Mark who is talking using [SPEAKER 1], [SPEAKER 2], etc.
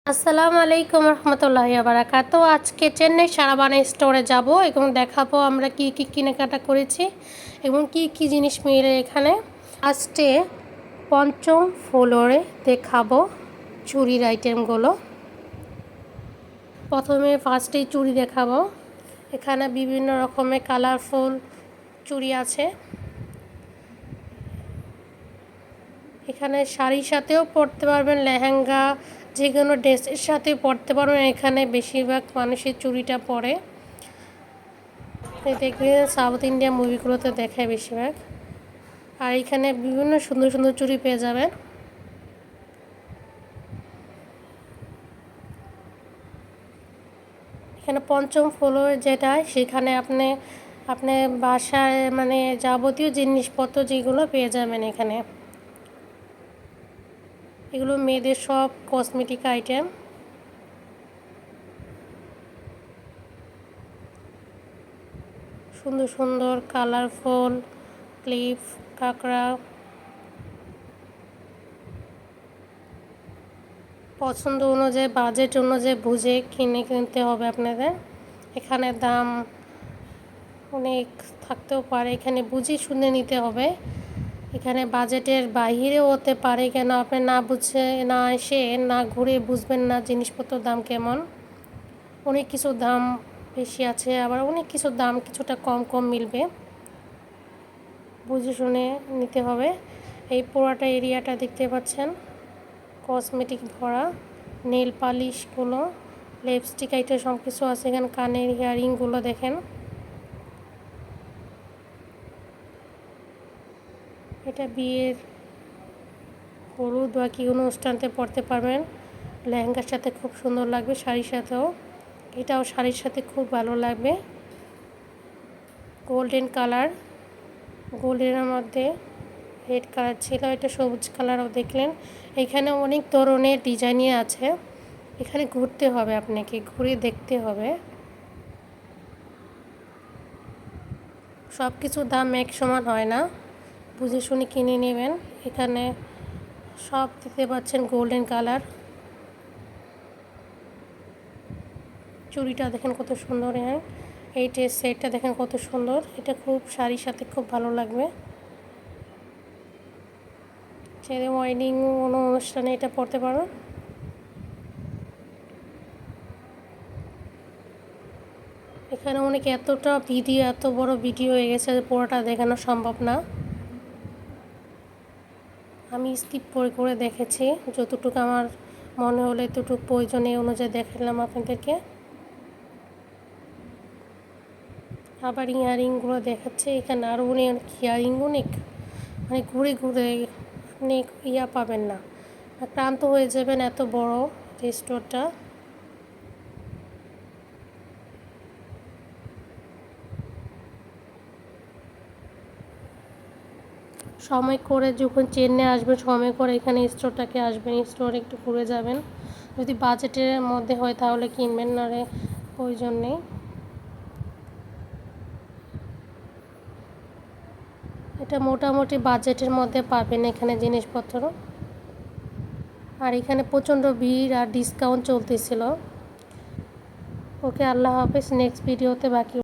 [SPEAKER 1] আসসালামু আলাইকুম রহমতুল্লাহি ওয়া বারাকাতু। আজকে চেন্নাই সারাবানা স্টোরে যাব এবং দেখাবো আমরা কি কি কেনাকাটা করেছি এবং কি কি জিনিস মিলে এখানে। ফার্স্টে পঞ্চম ফ্লোরে দেখাবো চুড়ির আইটেমগুলো। প্রথমে ফার্স্টেই চুড়ি দেখাবো। এখানে বিভিন্ন রকমের কালারফুল চুড়ি আছে। এখানে শাড়ির সাথেও পরতে পারবেন, লেহেঙ্গা যে কোনো ড্রেসের সাথে পরতে পারবেন। এখানে বেশিরভাগ মানুষের চুড়িটা পরে, দেখবেন সাউথ ইন্ডিয়া মুভিগুলোতে দেখায় বেশিরভাগ। আর এখানে বিভিন্ন সুন্দর সুন্দর চুড়ি পেয়ে যাবেন। এখানে পঞ্চম ফ্লোর যেটা, সেখানে আপনি বাসায় মানে যাবতীয় জিনিসপত্র যেগুলো পেয়ে যাবেন এখানে। এগুলো মেয়েদের সব কসমেটিক আইটেম। সুন্দর সুন্দর কালারফুল ক্লিপ, কাঁকড়া, পছন্দ অনুযায়ী বাজেট অনুযায়ী বুঝে কিনতে হবে আপনাদের। এখানে দাম অনেক থাকতেও পারে, এখানে বুঝে শুনে নিতে হবে। এখানে বাজেটের বাইরেও হতে পারে, কেন আপনি না বুঝে না এসে না ঘুরে বুঝবেন না জিনিসপত্রের দাম কেমন। অনেক কিছু দাম বেশি আছে, আবার অনেক কিছু দাম কিছুটা কম কম মিলবে, বুঝে শুনে নিতে হবে। এই পুরোটা এরিয়াটা দেখতে পাচ্ছেন কসমেটিক ভরা, নেল পালিশগুলো, লিপস্টিক আইটেম সব কিছু আছে এখানে। কানের ইয়ারিংগুলো দেখেন, এটা বিয়ের হলুদ বা কি অনুষ্ঠানতে পরতে পারবেন, লেহেঙ্গার সাথে খুব সুন্দর লাগবে, শাড়ির সাথেও। এটাও শাড়ির সাথে খুব ভালো লাগবে। গোল্ডেন কালার, গোল্ডেনের মধ্যে রেড কালার ছিল, এটা সবুজ কালারও দেখলেন। এখানে অনেক ধরনের ডিজাইনই আছে, এখানে ঘুরতে হবে, আপনাকে ঘুরে দেখতে হবে। সব কিছুর দাম এক সমান হয় না, বুঝে শুনে কিনে নেবেন। এখানে সব দেখতে পাচ্ছেন গোল্ডেন কালার। চুড়িটা দেখেন কত সুন্দর, হ্যাঁ এই সেটটা দেখেন কত সুন্দর, এটা খুব শাড়ির সাথে খুব ভালো লাগবে। ছেলে ওয়েডিং কোনো অনুষ্ঠানে এটা পরতে পারো। এখানে অনেক এতটা ভিডিও, এত বড় ভিডিও হয়ে গেছে যে পুরোটা দেখানো সম্ভব না, আমি স্কিপ করে দেখেছি যতটুকু আমার মনে হলো, এতটুকু প্রয়োজনীয় অনুযায়ী দেখালাম আপনাদেরকে। আবার ইয়ারিংগুলো দেখাচ্ছে এখানে, আরও অনেক ইয়ারিং, অনেক মানে ঘুরে ঘুরে অনেক পাবেন না, ক্লান্ত হয়ে যাবেন এত বড় স্টোরটা। সময় করে যখন চেন্নাই আসবেন, সময় করে এখানে স্টোরটাকে আসবেন, স্টোরে একটু ঘুরে যাবেন। যদি বাজেটের মধ্যে হয় তাহলে কিনবেন, নারে প্রয়োজন নেই। এটা মোটামুটি বাজেটের মধ্যে পাবেন এখানে জিনিসপত্র। আর এখানে প্রচণ্ড ভিড় আর ডিসকাউন্ট চলতেছিল। ওকে, আল্লাহ হাফেজ। নেক্সট ভিডিওতে বাকি